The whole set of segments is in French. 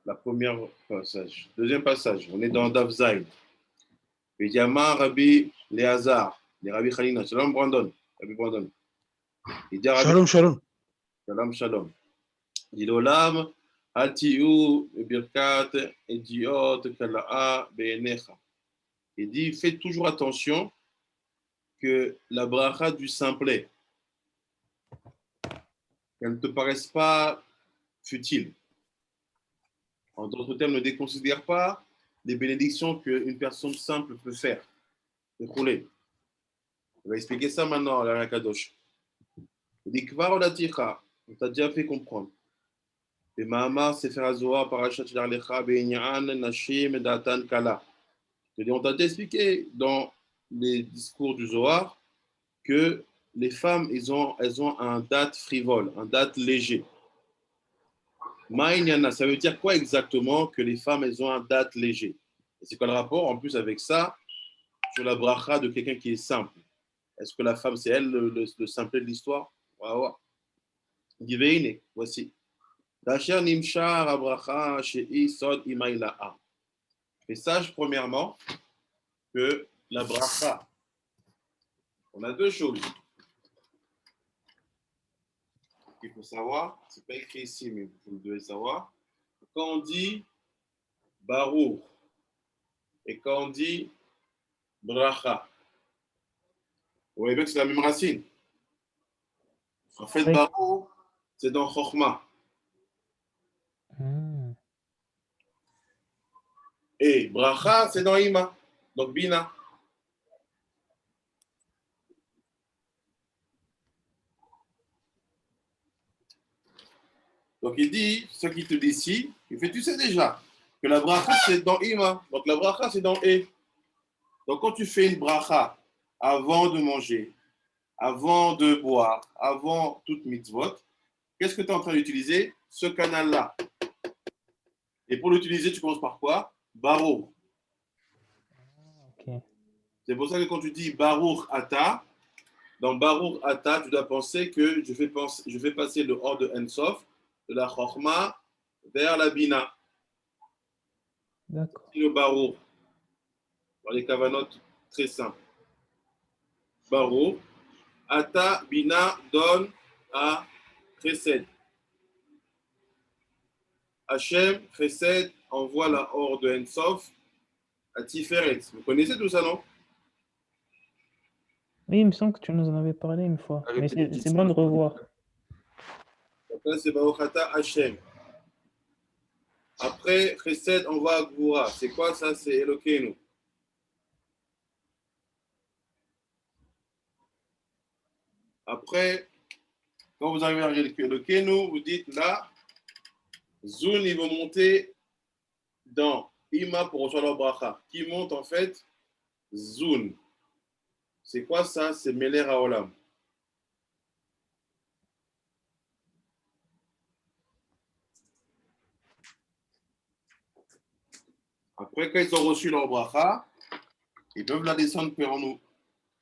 La première passage. Deuxième passage, on est dans Davzaï. Yama Rabbi Léazar, les Rabbi Khalina, Shalom Brandon, Rabbi Brandon. Il dit Rabbi Shalom, shalom. Shalom, Shalom. Il dit Olam, Altiu, Birkat, Ediot, Kala'a, Be'enecha. Il dit fais toujours attention que la bracha du simplet, qu'elle ne te paraisse pas futile. En d'autres termes, ne déconsidère pas les bénédictions qu'une personne simple peut faire. Déroulé. On va expliquer ça maintenant à la Kadosh. Il dit Kvar Olaticha, on t'a déjà fait comprendre. Et Mahamar Sefer HaZohar Parashat Shlar Lecha Be'inyan Nashim Datan Kala. On t'a déjà expliqué dans les discours du Zohar que les femmes, elles ont un date frivole, un date léger. Ma'inyan, ça veut dire quoi exactement que les femmes, elles ont un date léger? Et c'est quoi le rapport en plus avec ça sur la bracha de quelqu'un qui est simple? Est-ce que la femme, c'est elle le simplet de l'histoire? Waouh. Diveine, voici. Dasher nimshar abracha shei sod imaïla'a. Et sache premièrement que la bracha, on a deux choses qu'il faut savoir. C'est pas écrit ici, mais vous devez savoir. Quand on dit barour et quand on dit bracha, vous voyez bien que c'est la même racine. En fait, Oui. barour, c'est dans Chokhmah. Et bracha, c'est dans Ima, donc Bina. Donc il dit, ce qu'il te dit ici, il fait, tu sais déjà que la bracha, c'est dans Ima. Donc la bracha, c'est dans E. Donc quand tu fais une bracha avant de manger, avant de boire, avant toute mitzvot, qu'est-ce que tu es en train d'utiliser? Ce canal-là. Et pour l'utiliser, tu commences par quoi? Baruch. Okay. C'est pour ça que quand tu dis Baruch Ata, dans Baruch Ata, tu dois penser que je fais passer le hors de Ensof, de la Chokhmah, vers la Bina. D'accord. C'est le Baruch. Dans les kavanot très simples. Baruch. Ata, Bina, donne à Chesed. Hachem, Chesed, envoie la hors de Ensof à Tiferet. Vous connaissez tout ça, non? Oui, il me semble que tu nous en avais parlé une fois. Mais c'est bon de revoir. Donc là, c'est Baruch Ata Hachem. Après, Chesed envoie à Gvura. C'est quoi ça? C'est Elokeinu. Après, quand vous arrivez à Elokeinu, vous dites là, Zun, ils vont monter dans Ima pour recevoir leur bracha. Qui monte en fait? Zun. C'est quoi ça? C'est Meler Haolam. Après, quand ils ont reçu leur bracha, ils peuvent la descendre vers nous.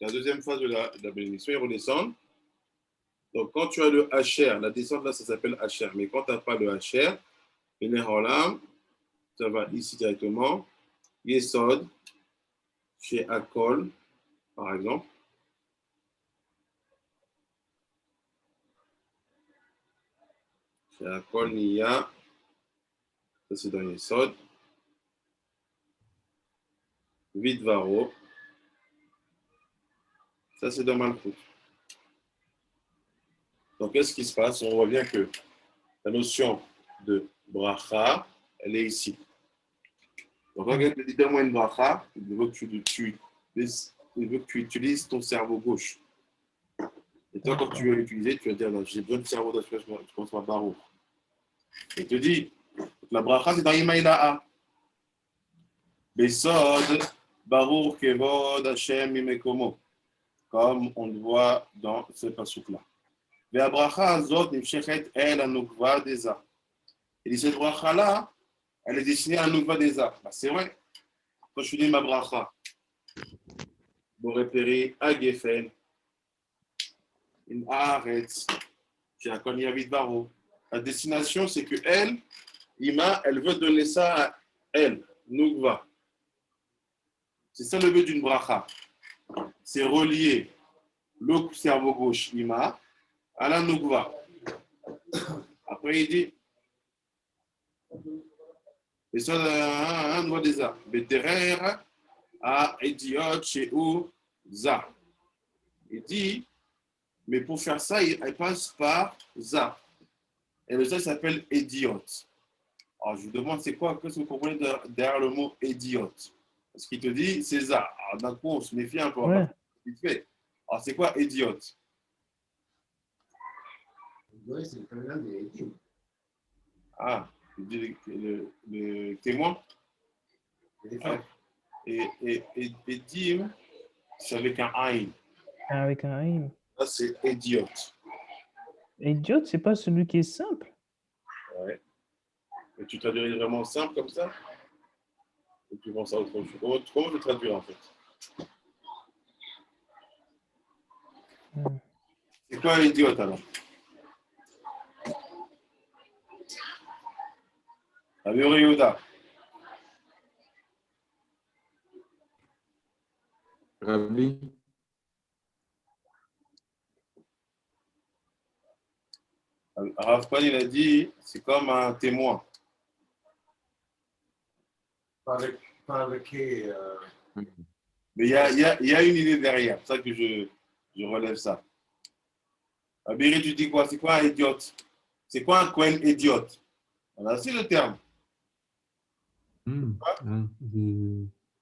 La deuxième phase de la bénédiction, ils redescendent. Donc, quand tu as le Hacher, la descente là, ça s'appelle Hacher. Mais quand tu n'as pas le Hacher, Meler Haolam, ça va ici directement. Yesod, chez Akol, par exemple. Chez Akol, Niya, ça c'est dans Yesod. Vidvaro, ça c'est dans Malchut. Donc, qu'est-ce qui se passe? On voit bien que la notion de bracha, elle est ici. Donc, quand quelqu'un te dit donne-moi une bracha, il veut que tu utilises ton cerveau gauche. Et toi, quand tu veux l'utiliser, tu vas dire j'ai besoin de cerveau droit, je commence par Baruch. Il te dit la bracha, c'est dans Imaïla'a. Besod, Baruch, Kevod, Hashem, Mimekomo. Comme on le voit dans ce passouk-là. Ve'abracha azot nimshechet el anukva deza. Et cette bracha-là, elle est destinée à Nukva Deza. Bah, c'est vrai. Quand je dis ma bracha, Boreperi, Agefen, In Haaretz, chez Akon Yavid Baro. La destination, c'est que elle Ima, elle veut donner ça à elle, Nukva. C'est ça le but d'une bracha. C'est relier le cerveau gauche, Ima, à la Nukva. Après, il dit, et ça, un doigt des arts. Beterer à idiot chez ou za. Il dit, mais pour faire ça, elle passe par za. Et le ça s'appelle idiot. Alors, je vous demande, c'est quoi, qu'est-ce que vous comprenez derrière le mot idiot? Parce qu'il te dit, c'est ça. Alors, d'un coup, on se méfie un peu. Ouais. Fait. Alors, c'est quoi idiot? C'est le prénom des Dim. Ah, le témoin. Ah. Et dim, c'est avec un aïn. Avec un aïn. Ça, c'est idiot. Idiot, c'est pas celui qui est simple. Ouais. Et tu traduirais vraiment simple comme ça? Et tu penses à autre chose. Comment tu traduis en fait? C'est quoi un idiot alors? Rabbi Yehuda. Rabbi, Rav Pan, il a dit, c'est comme un témoin. Pas avec Mais il y a une idée derrière, c'est pour ça que je relève ça. Abiri, tu dis quoi? C'est quoi un idiot? C'est quoi un Cohen idiot? Voilà, c'est le terme.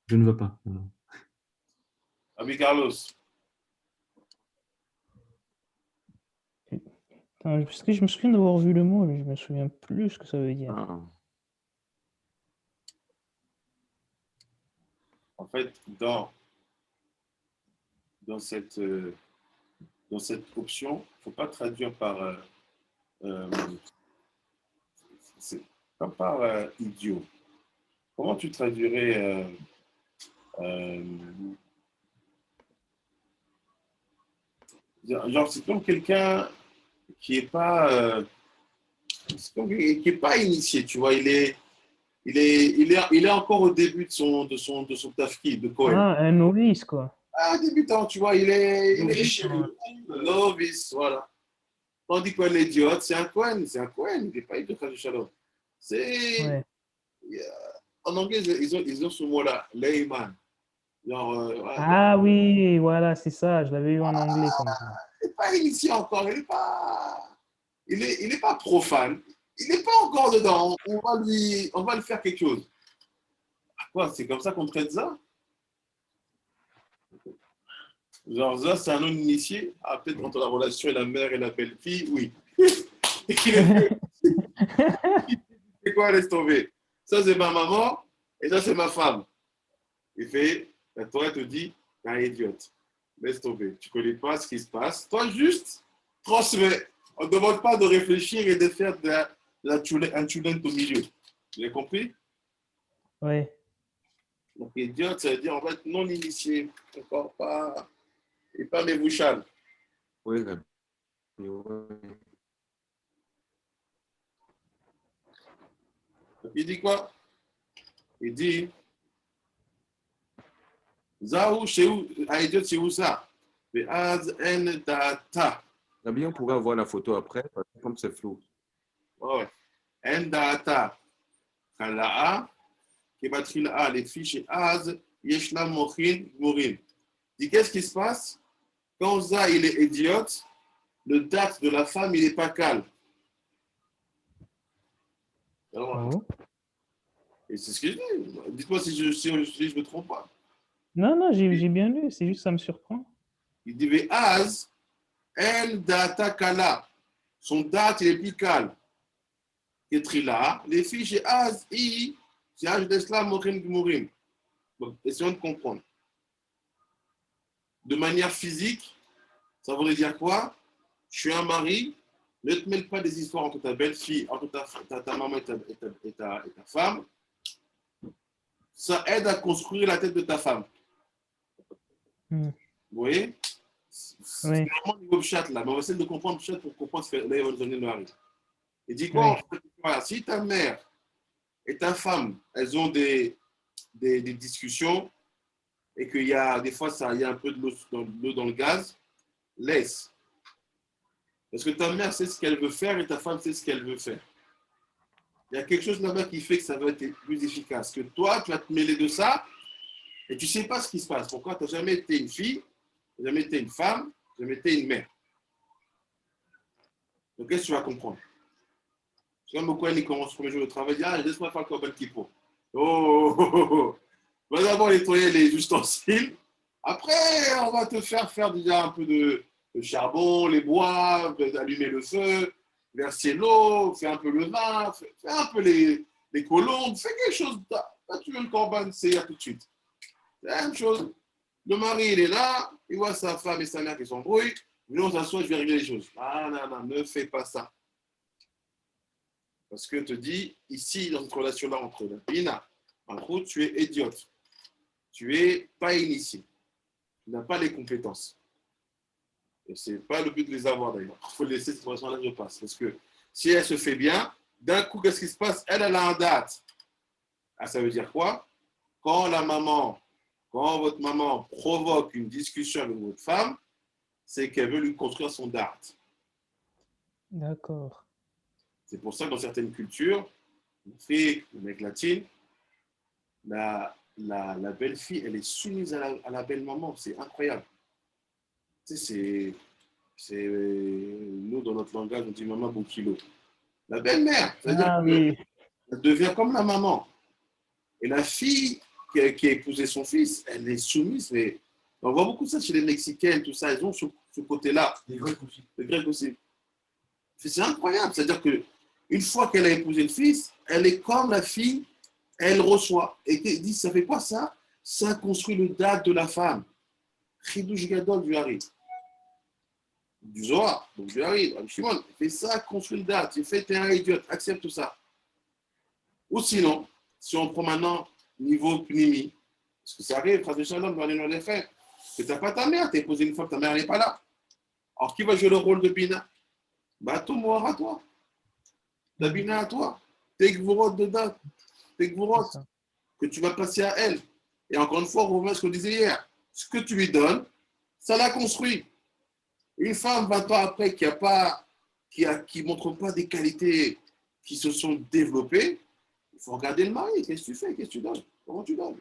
je ne vois pas. Alors. Abi Carlos. Attends, parce que je me souviens d'avoir vu le mot, mais je me souviens plus ce que ça veut dire. Ah. En fait, dans cette option, il ne faut pas traduire par c'est pas par idiot. Comment tu traduirais genre, c'est comme quelqu'un qui n'est pas, qui est pas initié, tu vois, il est encore au début de son tafki, de Cohen. Ah, un novice, quoi. Ah, débutant, tu vois, il est novice, voilà. Tandis qu'un idiot, c'est un Cohen, il n'est pas idiot du Shalom. C'est, Ouais. en anglais, ils ont ce mot-là, layman. Genre, voilà. Ah oui, voilà, c'est ça, je l'avais eu en anglais comme ça. Il n'est pas initié encore, il est pas profane, il n'est pas encore dedans. On va lui faire quelque chose. Quoi, c'est comme ça qu'on traite ça? Genre, ça, c'est un non-initié. Ah, peut-être entre la relation et la mère et la belle-fille, oui. C'est quoi, laisse tomber? Ça, c'est ma maman et ça, c'est ma femme. Il fait, la Torah te dit, t'es un idiote. Laisse tomber. Tu ne connais pas ce qui se passe. Toi, juste transmets. On ne demande pas de réfléchir et de faire un tchoulen au milieu. Vous avez compris? Oui. Donc, idiote, ça veut dire en fait non initié. Encore pas. Et pas mes bouchales. Oui, Rabbi. Ouais. Il dit quoi? Il dit Zahou chez où? Idiot chez où ça? Mais az en data. Rabbi, on pourrait avoir la photo après, parce que comme c'est flou. Ouais. En data. Kala'a. Kebatrila, les fiches az. Yeshla mochin mourin. Dit qu'est-ce qui se passe? Quand Za il est idiote, le date de la femme il n'est pas calme. Oh. Et c'est ce que je dis. Dites-moi si je me trompe pas. Non, non, j'ai bien lu, c'est juste ça me surprend. Il dit Az, El data kala. Son date il est plus calme. Ketrila, les filles chez Az, I, c'est H d'Eslam, Morim Gmurim. Donc, essayons de comprendre. De manière physique, ça voudrait dire quoi? Je suis un mari, ne te mêle pas des histoires entre ta belle-fille, entre ta maman et ta femme. Ça aide à construire la tête de ta femme. Vous voyez? C'est vraiment au niveau de chat là, mais on va essayer de comprendre le chat pour comprendre ce que là, il va nous donner le mari. Il dit quoi? Si ta mère, et ta femme, elles ont des discussions et qu'il y a des fois, il y a un peu de l'eau dans le gaz, laisse. Parce que ta mère sait ce qu'elle veut faire et ta femme sait ce qu'elle veut faire. Il y a quelque chose là-bas qui fait que ça va être plus efficace. Que toi, tu vas te mêler de ça et tu ne sais pas ce qui se passe. Pourquoi? Tu n'as jamais été une fille, tu n'as jamais été une femme, tu n'as jamais été une mère. Donc, qu'est-ce que tu vas comprendre? C'est comme quand il commence le premier jour de travail, il dit, ah, laisse-moi faire le corban kippo. Oh. On va d'abord nettoyer les ustensiles. Après, on va te faire déjà un peu de charbon, les bois, allumer le feu, verser l'eau, faire un peu le vin, faire un peu les colombes, fais quelque chose. Là, tu veux le corban, c'est tout de suite. C'est la même chose. Le mari, il est là, il voit sa femme et sa mère qui s'embrouillent. Nous, on s'assoit, je vais régler les choses. Ah, non, ne fais pas ça. Parce que te dit, ici, dans cette relation-là entre la Bina, en gros, tu es idiote. Tu n'es pas initié. Tu n'as pas les compétences. Et ce n'est pas le but de les avoir d'ailleurs. Il faut laisser cette relation-là se passer. Parce que si elle se fait bien, d'un coup, qu'est-ce qui se passe? Elle a un date. Ah, ça veut dire quoi? Quand votre maman provoque une discussion avec votre femme, c'est qu'elle veut lui construire son date. D'accord. C'est pour ça que dans certaines cultures, l'Afrique, l'Amérique latine, la belle-fille, elle est soumise à la belle-maman. C'est incroyable. Tu sais, nous, dans notre langage, on dit maman bon kilo. La belle-mère, c'est-à-dire Ah qu'elle oui, devient comme la maman. Et la fille qui a épousé son fils, elle est soumise. Mais on voit beaucoup ça chez les Mexicaines, tout ça. Elles ont ce côté-là. Les Grecs aussi. Les Grecs aussi. C'est incroyable. C'est-à-dire qu'une fois qu'elle a épousé le fils, elle est comme la fille, elle reçoit. Et elle dit, ça fait quoi ça? Ça construit le date de la femme. Chidouj Gadol du Hari. Du Zohar, donc du Hari, Shimon, fais ça, construis le date. Tu fais, t'es un idiote, accepte tout ça. Ou sinon, si on prend maintenant niveau pnimi, parce que ça arrive, frère de Shalom, dans les noms des frères, que tu n'as pas ta mère, tu es posé une fois que ta mère n'est pas là. Alors, qui va jouer le rôle de Bina? Bah, ton mort à toi. La Bina à toi. Tes gvorot de date, tes gvorot c'est ça. que tu vas passer à elle. Et encore une fois, on revient à ce qu'on disait hier. Ce que tu lui donnes, ça la construit. Une femme, 20 ans après, qui ne montre pas des qualités qui se sont développées, il faut regarder le mari. Qu'est-ce que tu fais? Qu'est-ce que tu donnes? Comment tu donnes?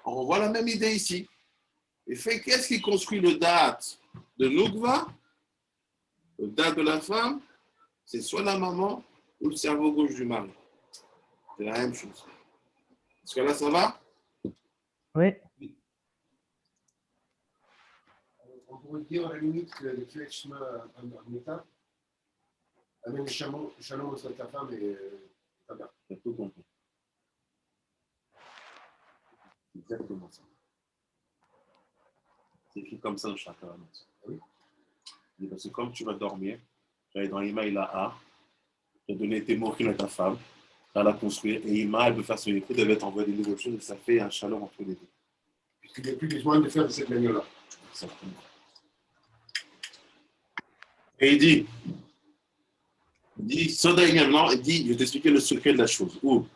Alors, on voit la même idée ici. Et fait, qu'est-ce qui construit le date de Nougva? Le date de la femme, c'est soit la maman ou le cerveau gauche du mari. C'est la même chose. Est-ce que là, ça va? Oui, On pourrait dire à la limite que les tuer Shema en état, amène Shalom entre ta femme et ta mère. Tu as tout compris. Exactement ça. C'est écrit comme ça dans chaque annonce. Oui. Parce que comme tu vas dormir, tu vas aller dans l'Ima, il a A, tu as donné tes mots à ta femme, tu vas la construire, et Ima, elle veut faire son écoute, elle va t'envoyer des nouvelles choses, et ça fait un chaleur entre les deux. Puisqu'il n'y a plus besoin de faire de cette manière-là. Exactement. Et il dit, Soda également, il dit, je vais t'expliquer le secret de la chose. Où?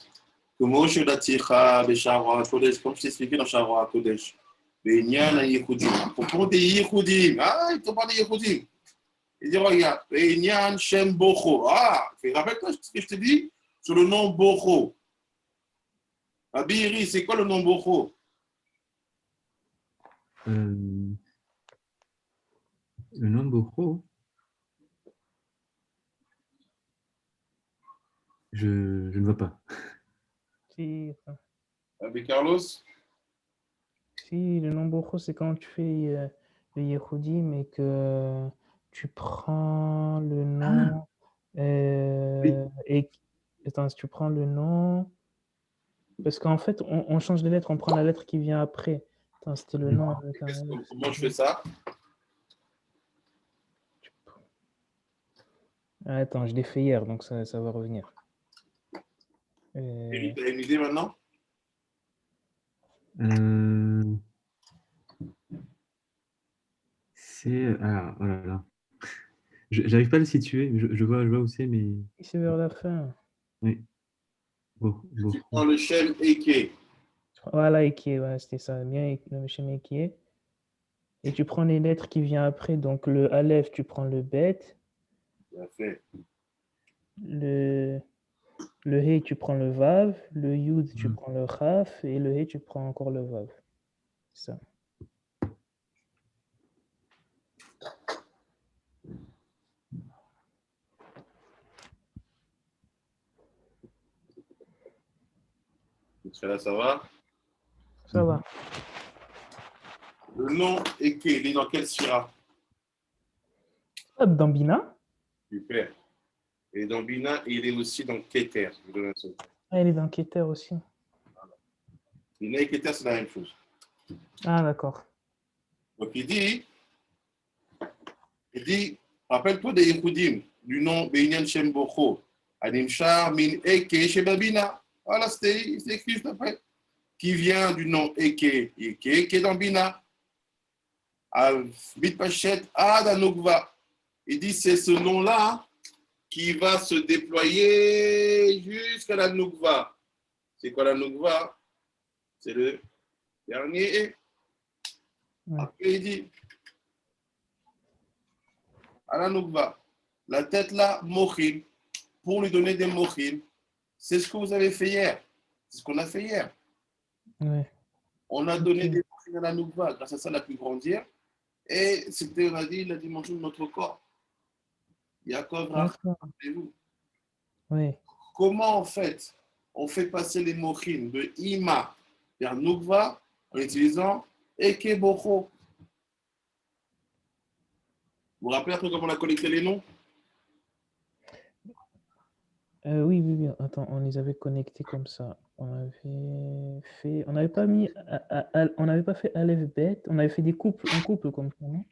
Que Moshe Laticha, Beshara Kodesh, comme je t'ai expliqué dans Shara Kodesh. Benyan a Yehudim. Pour des Yehudim. Ah, il te parle des Yehudim. Il dit, regarde, Benyan Shem Bocho. Ah, rappelle-toi ce que je te dis sur le nom Bocho. Abiri, c'est quoi le nom Bocho? Le nom de Boro, je ne vois pas. si, Abi Carlos? si le nombre c'est quand tu fais le Yehudi, mais que tu prends le nom Oui. et attends, si tu prends le nom, parce qu'en fait, on change de lettre, on prend la lettre qui vient après. Attends, c'était le nom avec un F. Comment je fais ça? Ah, attends, je l'ai fait hier, donc ça va revenir. Et lui, tu as une idée maintenant? C'est. Ah, oh là là. J'arrive pas à le situer. Je vois où c'est, mais. C'est vers la fin. Oui. Tu prends le Shem Eke. Voilà, Eke, ouais, c'était ça, bien le Shem Eke. Et tu prends les lettres qui viennent après, donc le Aleph, tu prends le Bet, Bien fait. le He, tu prends le Vav, le Yud, tu prends le Chaf, et le He, tu prends encore le Vav. C'est ça. Là, ça va? Ça va. Le nom Eke, il est dans quelle sira? Hop, dans Bina. Super. Et dans Bina, il est aussi dans Keter. Je vous donne un secret. Ah, il est dans Keter aussi. Bina et Keter, c'est la même chose. Ah, d'accord. Donc il dit, rappelle-toi des Yehudim, du nom Beinyan Shem Bocho, Animshar Min Eke Shebabina. Voilà, c'est écrit juste après. Qui vient du nom Eke, Eke, qui est dans Bina. Bit Pachet Ad Anukva. Il dit, c'est ce nom-là qui va se déployer jusqu'à la Nukva. C'est quoi la Nukva? C'est le dernier. Ouais. Après, il dit, à la Nukva, la tête là, Mochim, pour lui donner des Mochim. C'est ce que vous avez fait hier. C'est ce qu'on a fait hier. Ouais. On a donné Ok. des Mochim à la Nukva. Grâce à ça, elle a pu grandir. Et c'était, on a dit, la dimension de notre corps. Yaakov, D'accord. rappelez-vous. Oui. Comment en fait on fait passer les mochim de Ima vers Nukva en utilisant Eke Bocho? Vous vous rappelez un peu comment on a collecté les noms? Oui, oui, oui. Attends, on les avait connectés comme ça. On avait fait. On n'avait pas mis. On n'avait pas fait Aleph Bet. On avait fait des couples, un couple comme ça, non?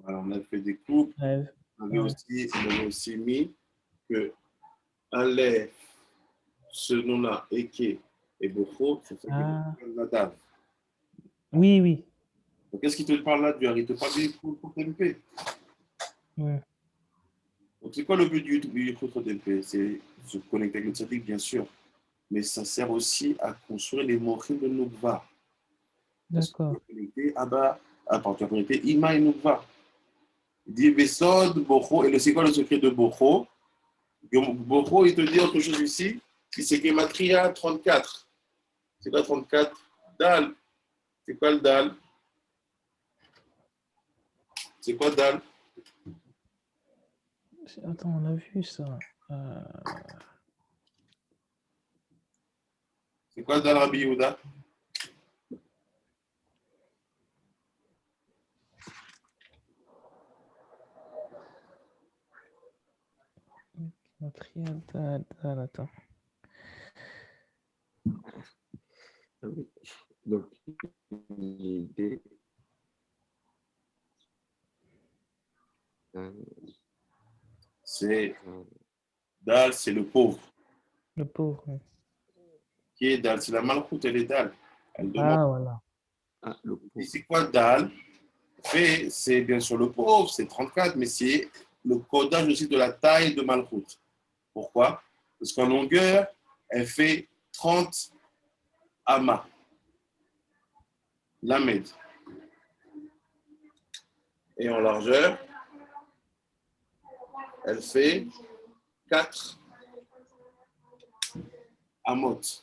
Voilà, on a fait des coupes. Aleph. On avait, Ouais. aussi mis que Aleph, ce nom-là, Eke et Bocho, c'est ça qui Ah. est Nadav. Oui, oui. Donc qu'est-ce qui te parle là du Il te parle du TMP. Ouais. Donc c'est quoi le but du TMP? C'est se connecter avec le tzaddik, bien sûr. Mais ça sert aussi à construire les mochim de Nukva. Parce que tu D'accord. vas connecter tu vas connecter Ima et Nukva. Il dit Besod, Bocho, et c'est quoi le secret de Bocho? Bocho, il te dit autre chose ici, c'est Gematria 34. C'est quoi 34? Dal. C'est quoi le Dal? C'est quoi Dal? Attends, on a vu ça. C'est quoi Dal Rabbi Yehuda? Attends. Donc, l'idée. C'est Dal, c'est le pauvre. Le pauvre. Oui. Qui est Dal? C'est la malchoute, elle est Dal. Elle demande. Ah, voilà. Le pauvre. Et c'est quoi Dal? C'est bien sûr le pauvre, c'est 34, mais c'est le codage aussi de la taille de Malchut. Pourquoi? Parce qu'en longueur, elle fait 30 amas. Lamed. Et en largeur, elle fait 4 amot. C'est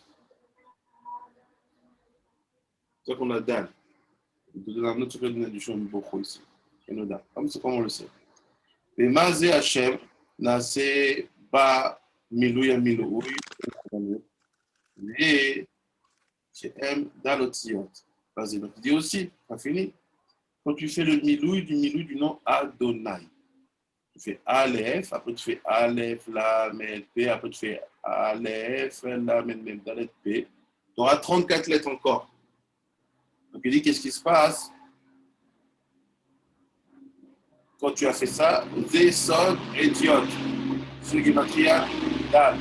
ça qu'on a Dal. Je donne un autre secret de du champ du Boko ici. Comme c'est comme on le sait. Les Mazé Hachem, Nase Ba Milouya Milouy, et Shem Dalotiot. Vas-y, donc il dit aussi, pas fini. Quand tu fais le milouï du nom Adonai, tu fais Aleph, après tu fais Aleph, Lamed, P, après tu fais Aleph, Lamed, Mem, Dalet, P. Tu auras 34 lettres encore. Donc il dit, qu'est-ce qui se passe quand tu as fait ça? Zesod et Diot. Ce qui m'attire, Dal.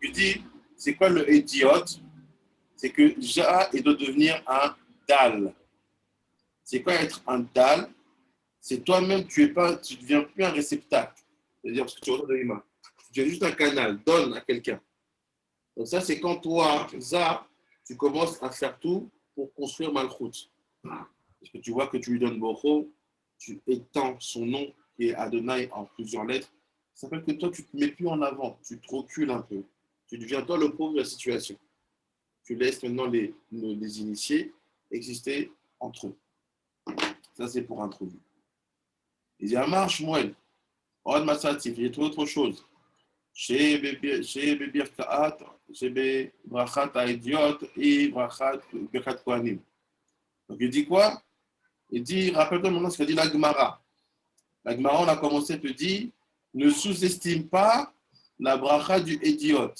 Il dit, c'est quoi le Idiot? C'est que Ja, il doit devenir un Dal. C'est quoi être un Dal? C'est toi-même, tu ne deviens plus un réceptacle. C'est-à-dire, parce que tu reçois de l'humain. Tu deviens juste un canal, donne à quelqu'un. Donc ça, c'est quand toi, Za, tu commences à faire tout pour construire Malchut. Parce que tu vois que tu lui donnes Boro, tu étends son nom qui est Adonai en plusieurs lettres. Ça fait que toi, tu ne te mets plus en avant, tu te recules un peu. Tu deviens toi le pauvre de la situation. Tu laisses maintenant les initiés exister entre eux. Ça, c'est pour introduire. Il dit, Amar Shmuel, Od Masatif, j'ai trouvé autre chose. Chez Birkaat, chez Brachat Haediot et Brachat Birkat Kohanim. Donc, il dit quoi? Il dit, rappelle-toi maintenant ce qu'a dit la Gemara. La Gemara, on a commencé à te dire, ne sous-estime pas la bracha du Hédiot.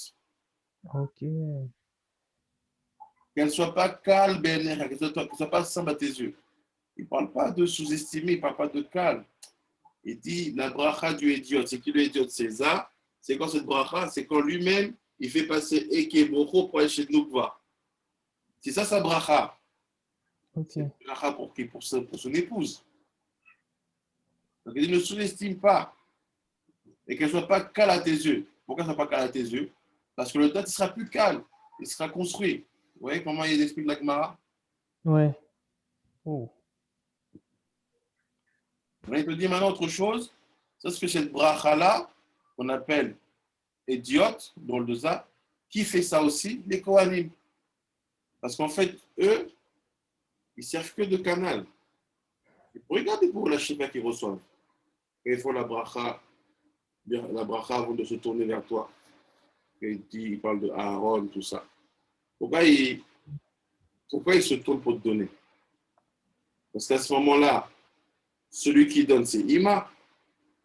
Ok. Qu'elle ne soit pas calme, qu'elle ne soit pas simple à tes yeux. Il ne parle pas de sous-estimer, il ne parle pas de calme. Il dit la bracha du Hédiot. C'est qui le Hédiot? C'est ça. C'est quand cette bracha, c'est quand lui-même, il fait passer Eke Boro pour aller chez Noukva. C'est ça sa bracha. Ok. C'est une bracha pour qui? Pour son épouse. Donc il dit ne sous-estime pas. Et qu'elle ne soit pas calme à tes yeux. Pourquoi elle ne soit pas calme à tes yeux? Parce que le date, il sera plus calme. Il sera construit. Vous voyez comment il explique la Gemara? Ouais. Oh. Il te dit maintenant autre chose. C'est ce que cette bracha-là, qu'on appelle Hédiot, dans le Za, qui fait ça aussi? Les Kohanim. Parce qu'en fait, eux, ils ne servent que de canal. Regardez pour la shiva qu'ils reçoivent. Quand ils font la bracha avant de se tourner vers toi. Il parle de Aaron, tout ça. Pourquoi ils se tournent pour te donner? Parce qu'à ce moment-là, celui qui donne, c'est Ima,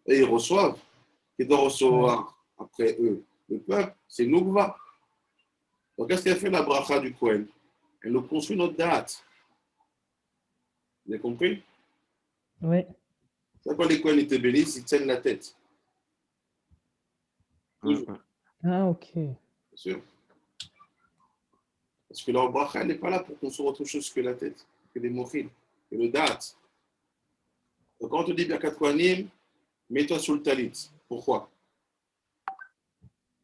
et ils reçoivent. Qui doit recevoir après eux, le peuple, c'est Noukva. Donc, qu'est-ce qu'elle fait la bracha du Kohen? Elle nous construit notre date. Vous avez compris? Oui. C'est quand les Kohen ils te bénissent, ils tiennent la tête. Toujours, Ah, ok. bien sûr. Parce que leur bracha, elle n'est pas là pour construire autre chose que la tête, que les mochines, que le date. Donc, quand on te dit Birkat Kohanim, mets-toi sur le talit. Pourquoi?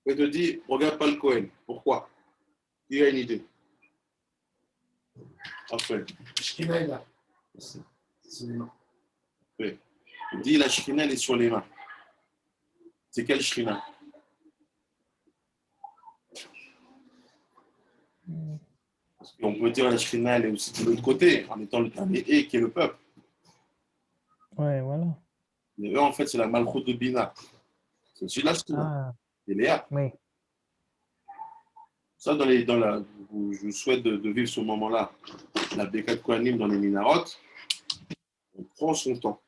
On te dit, regarde pas le Kohen. Pourquoi? Il a une idée. Après. Shekhinah est là. C'est les mains. Après. Il dit, la Shekhinah, elle est sur les mains. C'est quelle Shekhinah? Parce qu'on peut dire la Shekhinah, elle est aussi de l'autre côté, en étant le dernier et qui est le peuple. Ouais, voilà. Mais eux, en fait, c'est la Malchut de Bina. C'est aussi la Shekhinah. Ah, C'est Léa. oui. Ça, je vous souhaite de vivre ce moment-là. La Birkat Kohanim dans les Minarot, on prend son temps.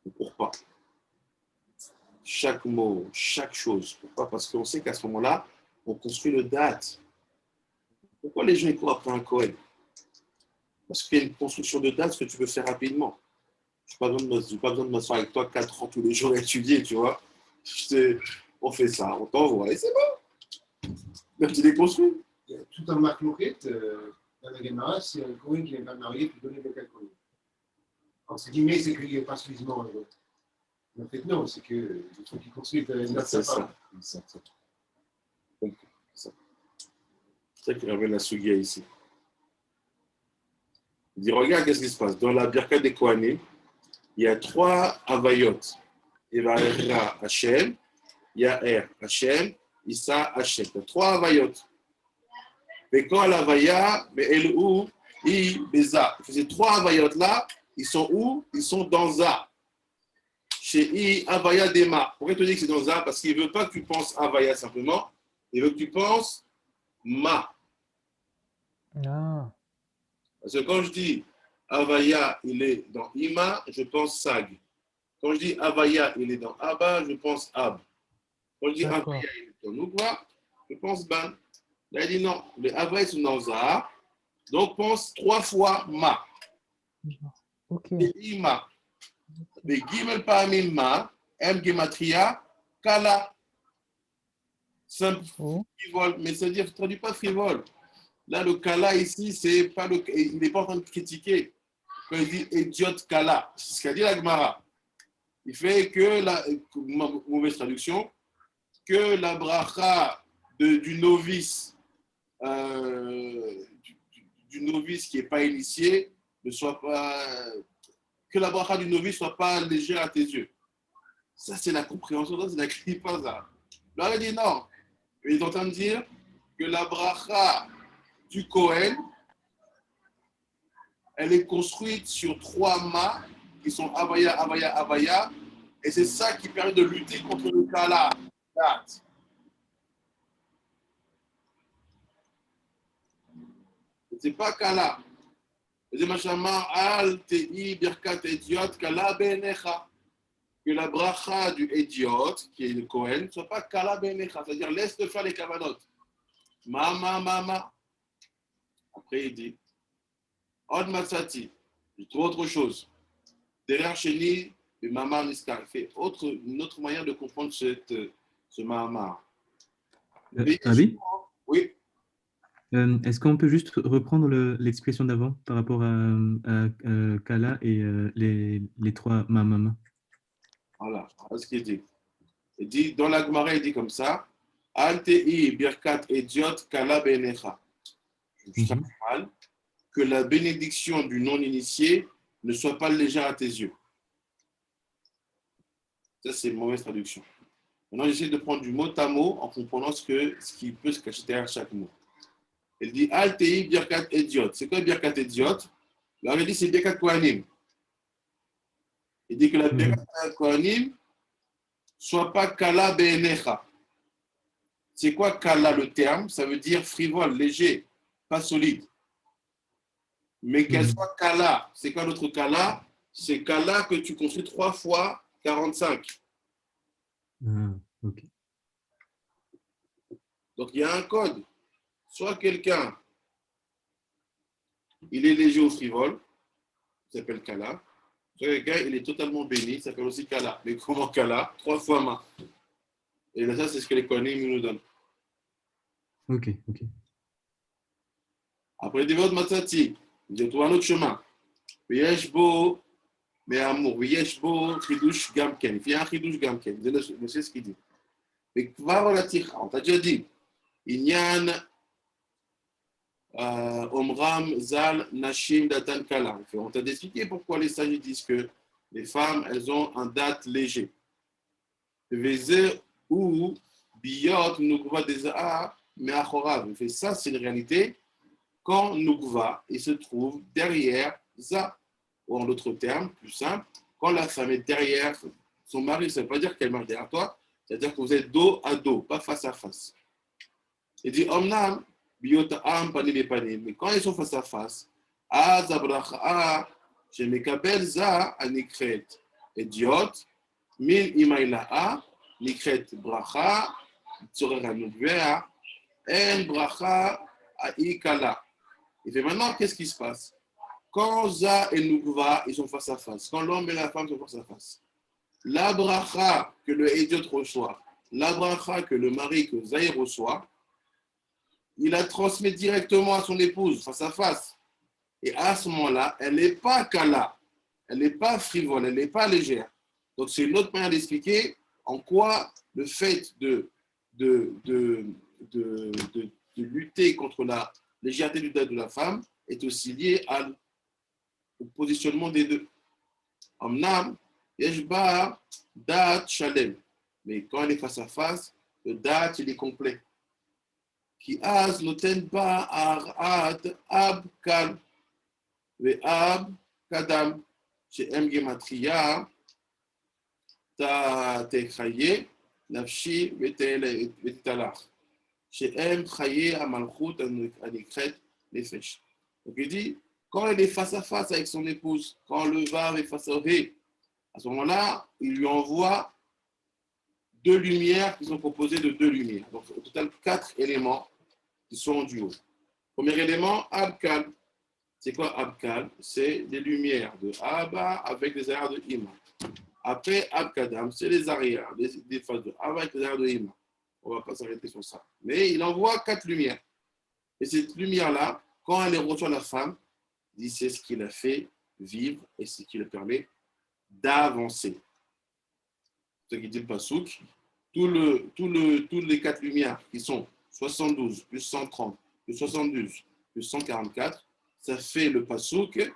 On ne court pas. Chaque mot, chaque chose. Pourquoi? Parce qu'on sait qu'à ce moment-là, on construit le date. Pourquoi les gens ils courent après un Kohen? Parce qu'il y a une construction de date que tu peux faire rapidement. Je n'ai pas besoin de m'asseoir avec toi 4 ans tous les jours à étudier, tu vois. On fait ça, on t'envoie et c'est bon. Même tu les construis. Il y a tout un marque-moquette dans la Gemara, c'est un Kohen qui n'est pas marié qui donne le Kohen. Entre guillemets, c'est qu'il n'est pas suffisamment heureux. En fait, non, c'est qu'il faut qu'il construise C'est ça. C'est ça qui ramène la Sugia ici. Il dit, regarde qu'est-ce qui se passe. Dans la Birkat des Kohanim, il y a 3 Havayot. Il va y avoir Hachem, Yaher, Hachem, Issa, Hachem. Il y a 3 Havayot. Mais quand l'Havaya, mais elle où, il, Beza. Ces 3 Havayot là, ils sont où? Ils sont dans Za. Chez I, Havaya Dema. Pourquoi tu dis que c'est dans Za? Parce qu'il ne veut pas que tu penses Havaya simplement. Il veut que tu penses Ma. Ah, Parce que quand je dis Havaya, il est dans Ima, je pense Sag. Quand je dis Havaya, il est dans Abba, je pense Ab. Quand je dis d'accord. Havaya, il est dans Noukwa, je pense Ban. Là, il dit non, les Havaya sont dans Za, donc pense 3 fois Ma. Ok. Et Ima. Les Gimel Pa'amim Ma, M Gematria, Kala. Simple, Oh. frivole, mais ça veut dire, ne traduis pas frivole. Là, le Kala ici, c'est pas il n'est pas en train de critiquer. Quand il dit idiot Kala, c'est ce qu'a dit la Gemara. Il fait que la mauvaise traduction, que la bracha du novice, du novice qui n'est pas initié, ne soit pas, que la bracha du novice ne soit pas légère à tes yeux. Ça, c'est la compréhension, ça, c'est la kripaza. Là, il dit non. Il est en train de dire que la bracha du Kohen, elle est construite sur 3 mâts qui sont Avaya, Avaya, Avaya, et c'est ça qui permet de lutter contre le Kala. C'est pas Kala. C'est Machama al tei birkat idiot Kala benecha. Que la bracha du idiot, qui est le Kohen, ne soit pas Kala benecha, c'est-à-dire laisse-le faire les kavanot. Mama. Après, il dit Od matzati, je trouve autre chose. Derrière Chéni, le Mamar Niska. Il fait une autre manière de comprendre ce Mamar. Rabbi, Oui. est-ce qu'on peut juste reprendre l'expression d'avant par rapport à Kala et les 3 mamama? Voilà, voilà ce qu'il dit. Il dit, dans la Gemara, il dit comme ça Altei birkat idiot kala benecha. Je mal que la bénédiction du non-initié ne soit pas légère à tes yeux. Ça, c'est une mauvaise traduction. Maintenant, j'essaie de prendre du mot à mot en comprenant ce qui peut se cacher derrière chaque mot. Il dit Altei birkat idiot. C'est quoi birkat idiot? Alors, il dit c'est birkat kohanim. Il dit que la birkat kohanim soit pas kala benecha. C'est quoi kala le terme? Ça veut dire frivole, léger, pas solide. Mais qu'elle soit kala. C'est quoi notre kala? C'est kala que tu construis 3 fois 45. Ok. Donc il y a un code. Soit quelqu'un, il est léger ou frivole, il s'appelle kala. Soit quelqu'un, il est totalement béni, il s'appelle aussi kala. Mais comment kala? 3 fois main. Et là, ça, c'est ce que les Kohanim nous donnent. Ok. Après, Devot Matzati, vous trouvé un autre chemin. Yeshbo, mais amour, Yeshbo, Chidush Gamken. Il y a un Chidush Gamken. Vous savez ce qu'il dit. Mais Kvar la Ticha, on t'a déjà dit. Inyan Omram Zal Nashim Datan Kala. On t'a expliqué pourquoi les sages disent que les femmes, elles ont un date léger. Veze ou Biyot Nukva Deza mais Achorav. Ça, c'est une réalité. Quand Nukva, il se trouve derrière Za. Ou en d'autres termes, plus simple, quand la femme est derrière son mari, ça ne veut pas dire qu'elle marche derrière toi, c'est-à-dire que vous êtes dos à dos, pas face à face. Il dit Omnam, Biyota'am, Panim, mais quand ils sont face à face, Azabracha, Shemekabel Za, Anikret, Idiot, Min Imaïla'a, Nikret Bracha, Tsorera Nubvea, En Bracha, Aikala. Il fait maintenant, qu'est-ce qui se passe? Quand Za et Nukva, ils sont face à face, quand l'homme et la femme sont face à face, la bracha que le Idiot reçoit, la bracha que le mari, que Zaï reçoit, il la transmet directement à son épouse, face à face. Et à ce moment-là, elle n'est pas kala, elle n'est pas frivole, elle n'est pas légère. Donc c'est une autre manière d'expliquer en quoi le fait de lutter contre la légèreté du date de la femme est aussi lié au positionnement des deux. Amnam, yeshba, dat, shalem. Mais quand elle est face à face, le dat, il est complet. Ki az noten ba arad ab kal, ve ab kadam, she'em gematria, ta techaye, nafshi, vetalach. She'em chaye amalchut anikret nefesh. Donc il dit, quand elle est face à face avec son épouse, quand le vav est face au hé, à ce moment-là, il lui envoie 2 lumières qui sont composées de 2 lumières. Donc au total 4 éléments qui sont en duo. Premier élément, Abkal. C'est quoi Abkal? C'est les lumières de Abba avec les arrières de Ima. Après Abkadam, c'est les arrières, des phases de Abba avec les arrières de Ima. On ne va pas s'arrêter sur ça. Mais il envoie 4 lumières. Et cette lumière-là, quand elle reçoit la femme, c'est ce qui la fait vivre et ce qui le permet d'avancer. Ce qui dit le Passouk, tous les 4 lumières qui sont 72 plus 130 plus 72 plus 144, ça fait le pasouk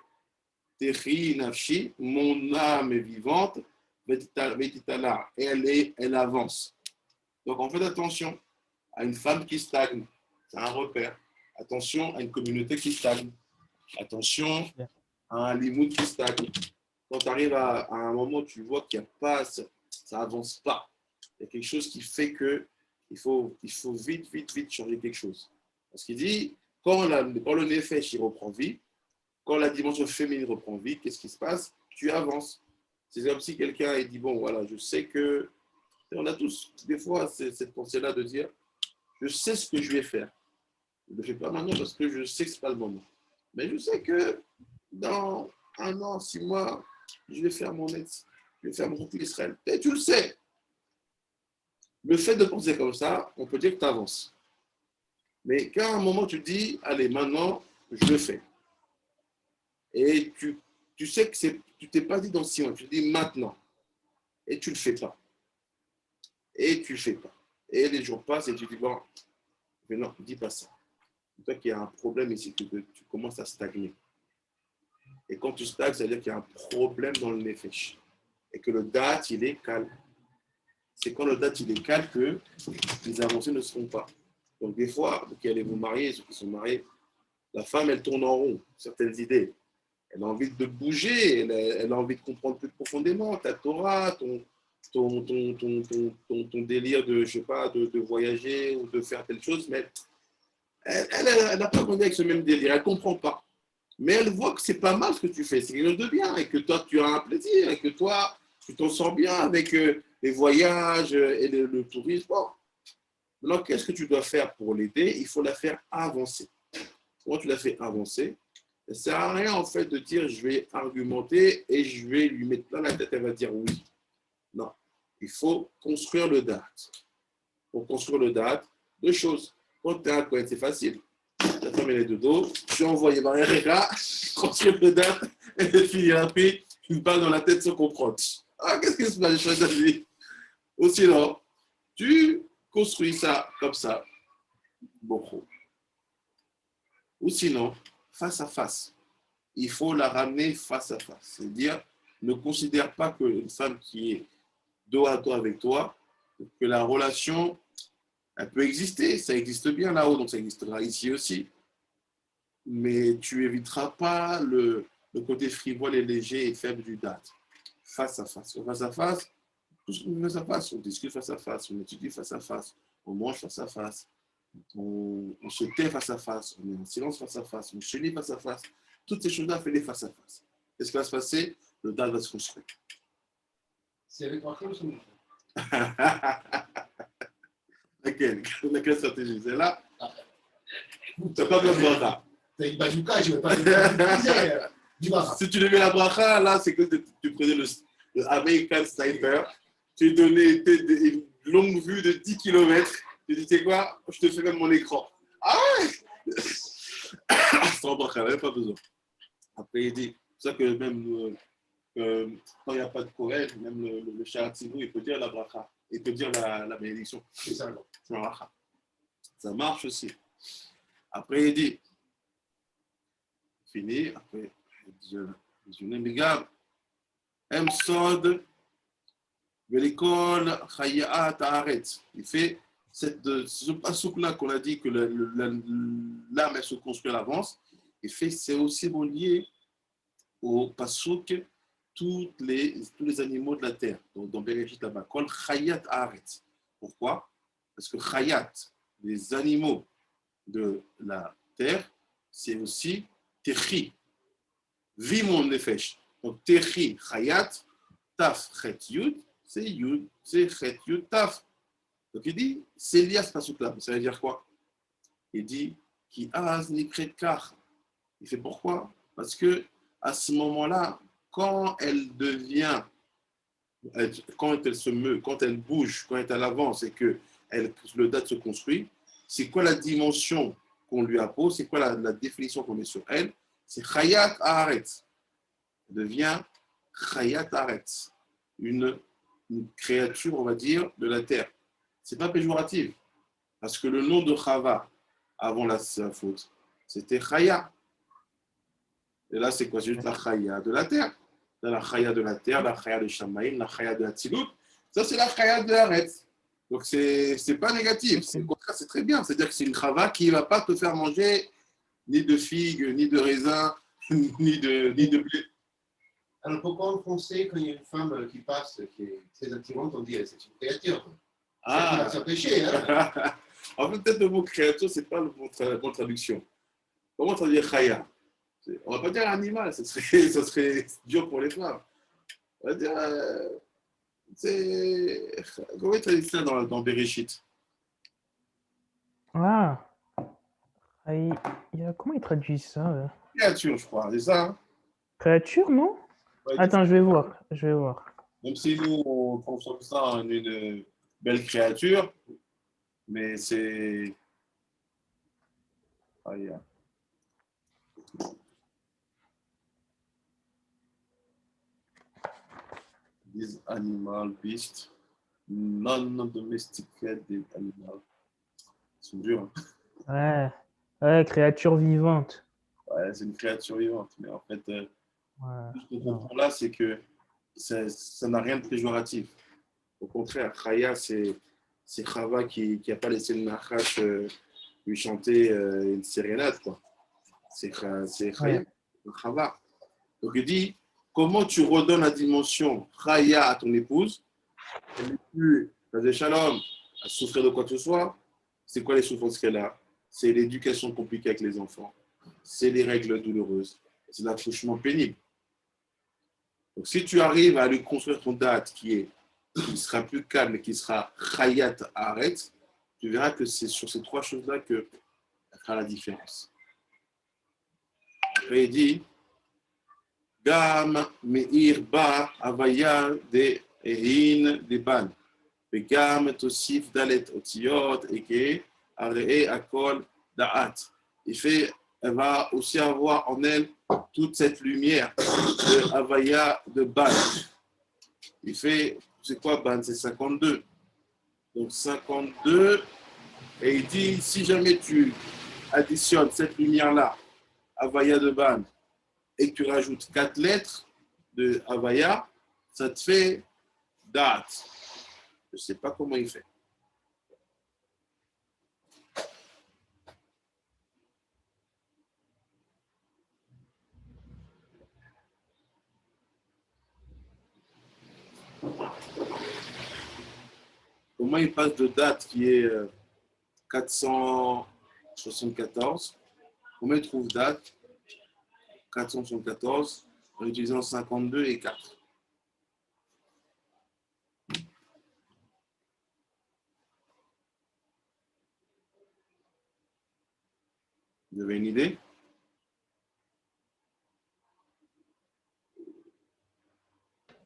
Techi nafshi, mon âme est vivante, vetitala, et elle avance. Donc on fait attention à une femme qui stagne, c'est un repère. Attention à une communauté qui stagne. Attention à un limoud qui stagne. Quand tu arrives à un moment où tu vois qu'il n'y a pas, ça n'avance pas. Il y a quelque chose qui fait que il faut vite changer quelque chose. Parce qu'il dit, quand le nefesh il reprend vie, quand la dimension féminine reprend vie, qu'est-ce qui se passe? Tu avances. C'est comme si quelqu'un dit, bon, voilà, je sais que... On a tous, des fois, cette pensée-là de dire, je sais ce que je vais faire. Je ne le fais pas maintenant parce que je sais que ce n'est pas le moment. Mais je sais que dans 1 an, 6 mois, je vais faire mon ex, je vais faire mon groupe Israël. Et tu le sais. Le fait de penser comme ça, on peut dire que tu avances. Mais quand à un moment tu dis, allez, maintenant, je le fais. Et tu sais que tu ne t'es pas dit dans 6 mois, tu dis maintenant. Et tu ne le fais pas. Et tu ne le fais pas. Et les jours passent et tu dis, bon, mais non, dis pas ça. Toi qu'il y a un problème ici, que tu commences à stagner. Et quand tu stagnes, ça veut dire qu'il y a un problème dans le nefesh. Et que le date, il est calme. C'est quand le date, il est calme que les avancées ne seront pas. Donc des fois, vous qui allez vous marier, ceux qui sont mariés, la femme, elle tourne en rond, certaines idées. Elle a envie de bouger, elle a envie de comprendre plus profondément ta Torah, ton délire de, je sais pas, de voyager ou de faire telle chose, mais elle n'a pas grandi avec ce même délire, elle ne comprend pas. Mais elle voit que c'est pas mal ce que tu fais, c'est quelque chose de bien, et que toi, tu as un plaisir, et que toi, tu t'en sors bien avec les voyages et le tourisme. Bon. Alors, qu'est-ce que tu dois faire pour l'aider? Il faut la faire avancer. Comment tu la fais avancer? Ça ne sert à rien, en fait, de dire je vais argumenter et je vais lui mettre plein la tête, elle va dire oui. Non. Il faut construire le date. Pour construire le date, 2 choses. Quand tu es un coin, c'est facile. Ta femme, elle est de dos. Tu envoies Maria, construire le date, et elle finit après, une balle dans la tête sans comprendre. Ah, qu'est-ce que c'est pas les choses de vie? Ou sinon, tu construis ça comme ça. Beaucoup. Ou sinon, face à face. Il faut la ramener face à face. C'est-à-dire, ne considère pas qu'une femme qui est dos à dos avec toi, que la relation, elle peut exister. Ça existe bien là-haut, donc ça existera ici aussi. Mais tu éviteras pas le côté frivole et léger et faible du date. Face à face. Face à face, tout ce qu'on fait face à face, on discute face à face, on étudie face à face, on mange face à face, on se tait face à face, on est en silence face à face, on se lit face à face. Toutes ces choses-là, fais-les face à face. Qu'est-ce qui va se passer? Le date va se construire. C'est avec Rachel ou sans Rachel? Laquelle stratégie? C'est là? Tu n'as pas besoin de bracha. T'as une bazooka, je ne vais pas te du bracha. Si tu devais la bracha, là, c'est que tu prenais le American Sniper, tu donnais une longue vue de 10 km, tu dis, tu sais quoi, je te fais même mon écran. Ah ouais. Sans bracha, il n'y a pas besoin. Après, il dit, c'est ça que même quand il n'y a pas de Kohen, même le Sharatzivou, il peut dire la bracha, il peut dire la bénédiction. C'est ça, non. Ça marche aussi. Après, il dit, fini, après, je n'aime pas, Emsod, Velikol, Chayat, Haaretz. Il fait ce pasouk-là qu'on a dit que l'âme, elle se construit à l'avance. Il fait, c'est aussi relié au pasouk tous les animaux de la terre, dans Bereshit là-bas. Kol Chayat, Haaretz. Pourquoi? Parce que Chayat, les animaux de la terre, c'est aussi Techi, vie mon nefesh. Donc Techi, Chayat, Taf, Chet, Yud, c'est Yud, c'est Chet, Yud, Taf. Donc il dit, c'est lié à ce pasouk-là. Ça veut dire quoi? Il dit, Ki az nikret kach. Il fait pourquoi? Parce que à ce moment-là, quand elle devient, quand elle se meut, quand elle bouge, quand elle est à l'avance et que le date se construit, c'est quoi la dimension qu'on lui appose? C'est quoi la définition qu'on met sur elle? C'est Chayat Haaretz. Elle devient Chayat Haaretz, une créature, on va dire, de la terre. Ce n'est pas péjoratif. Parce que le nom de Chava, avant la faute, c'était Chaya. Et là, c'est quoi? C'est juste la Chaya de la terre. La Chaya de la terre, la Chaya de Shamaïm, la Chaya de Hatzilut. Ça, c'est la Chaya de Haaretz. Donc, ce n'est pas négatif. C'est, au contraire, c'est très bien. C'est-à-dire que c'est une Chava qui ne va pas te faire manger ni de figues, ni de raisins, ni de blé. Alors pourquoi en français, quand il y a une femme qui passe, qui est très attirante, on dit c'est une créature? Ah. Ça va s'empêcher, hein? En fait, peut-être le mot créature, ce n'est pas la bonne traduction. Comment traduire Chaya? On ne va pas dire animal, ça serait dur pour les femmes. On va dire, comment il traduit ça dans Bereshit? Ah, comment il traduit ça? Créature, je crois, c'est ça, hein? Créature, non? Ouais, Attends, je vais voir. même si nous, on transforme ça en une belle créature, mais c'est... Chaya. This animal, beast, non-domesticated animal. C'est dur, hein? Ouais, créature vivante. Ouais, c'est une créature vivante. Mais en fait, Ouais. ce qu'on comprend là, c'est que ça n'a rien de péjoratif. Au contraire, Chaya, c'est Chava qui n'a pas laissé le Nachash lui chanter une sérénade, quoi. C'est Chaya, Chava. Donc il dit, comment tu redonnes la dimension Chaya à ton épouse? Elle n'est plus, des shalom, à souffrir de quoi que ce soit. C'est quoi les souffrances qu'elle a? C'est l'éducation compliquée avec les enfants. C'est les règles douloureuses. C'est l'accouchement pénible. Donc, si tu arrives à lui construire ton date qui sera plus calme et qui sera Chayat Haaretz, tu verras que c'est sur ces trois choses-là que fera la différence. Après, il dit Gam Meir Ba Avaya de Ehin de Ban. Gam Tosif Dalet Otiot Eke Aree Akol Da'at. Elle va aussi avoir en elle toute cette lumière de Havaya de Ban. C'est quoi Ban? C'est 52. Donc 52, et il dit, si jamais tu additionnes cette lumière-là, Havaya de Ban, et que tu rajoutes 4 lettres de Havaya, ça te fait date. Je ne sais pas comment il fait. Comment il passe de date qui est 474? Comment il trouve date 474 en utilisant 52 et 4? Vous avez une idée?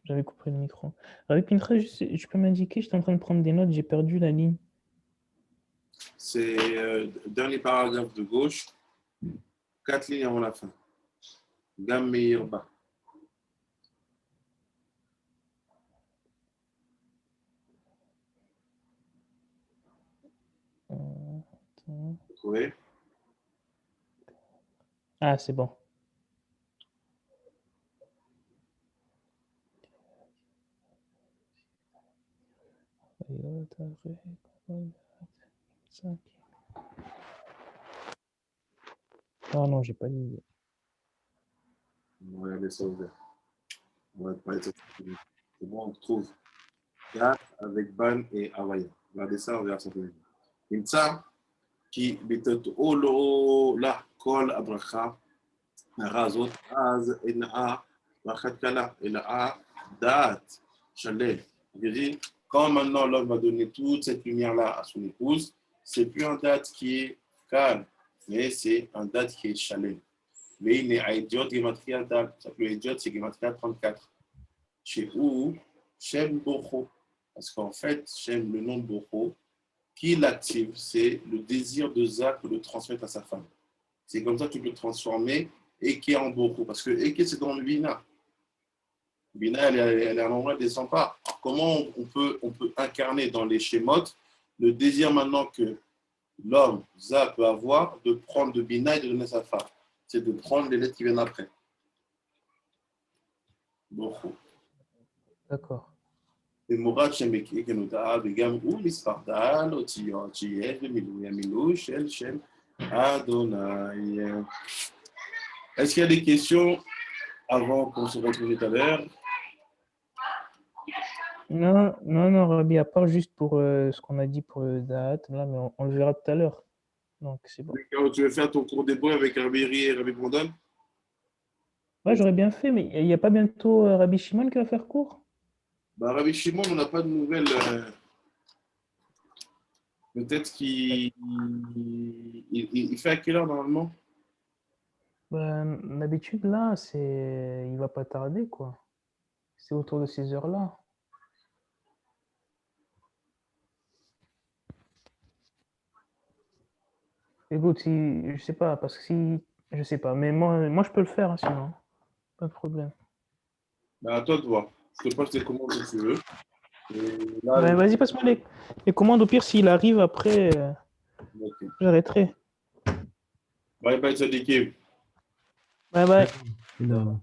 J'avais coupé le micro. Avec Pinterest, tu peux m'indiquer, j'étais en train de prendre des notes, j'ai perdu la ligne. C'est dernier paragraphe de gauche, 4 lignes avant la fin. Gam Meir Ba. Vous trouvez? Ah, c'est bon. Ah non, j'ai pas l'idée. On va regarder ça ouvert. On va parler de ça. C'est bon, on trouve 4 avec Ban et Havaya. Regardez ça, on verra ça. Imtsa, qui bitot olo la kol abracha, razot az ena brachat kala, ena dat shalel. Il dit, quand maintenant l'homme va donner toute cette lumière-là à son épouse, c'est plus un date qui est calme, mais c'est un date qui est shalel. Mais il est à Idiot, Gematria Dal. Ça peut Idiot, c'est Gematria 34. Chez où Shem Bocho. Parce qu'en fait, Shem, le nom de Bocho, qui l'active, c'est le désir de Zach de le transmettre à sa femme. C'est comme ça que tu peux le transformer Eke en Bocho. Parce que Eke, c'est dans le Bina. Bina, elle est à l'endroit, elle ne descend pas. Alors, comment on peut incarner dans les schémotes le désir maintenant que l'homme, Za, peut avoir de prendre de Bina et de donner à sa femme. C'est de prendre les lettres qui viennent après. D'accord. ומורד שמכנותה וגם הוא מספרדל, אותיות שיש במילוי המילוי של שם Adonai. Est-ce qu'il y a des questions avant qu'on se retrouve tout à l'heure? Non, non, non, Rabbi, à part juste pour ce qu'on a dit pour le date, là, mais on le verra tout à l'heure. Donc, c'est bon. Tu veux faire ton cours d'hébreu avec Rabbi Ri et Rabbi Brandon? Ouais, j'aurais bien fait, mais il n'y a pas bientôt Rabbi Shimon qui va faire cours? Bah, Rabbi Shimon, on n'a pas de nouvelles. Peut-être qu'il il fait à quelle heure normalement? Ben, d'habitude, là, il va pas tarder, quoi. C'est autour de ces heures-là. Écoute, je sais pas, parce que je sais pas, mais moi je peux le faire, hein, sinon. Pas de problème. Bah, à toi de voir. Je te passe les commandes si tu veux. Et là, Ouais, vas-y, passe-moi les commandes. Au pire, s'il arrive après, ok. j'arrêterai. Bye bye, Sadikim. Bye bye. Non.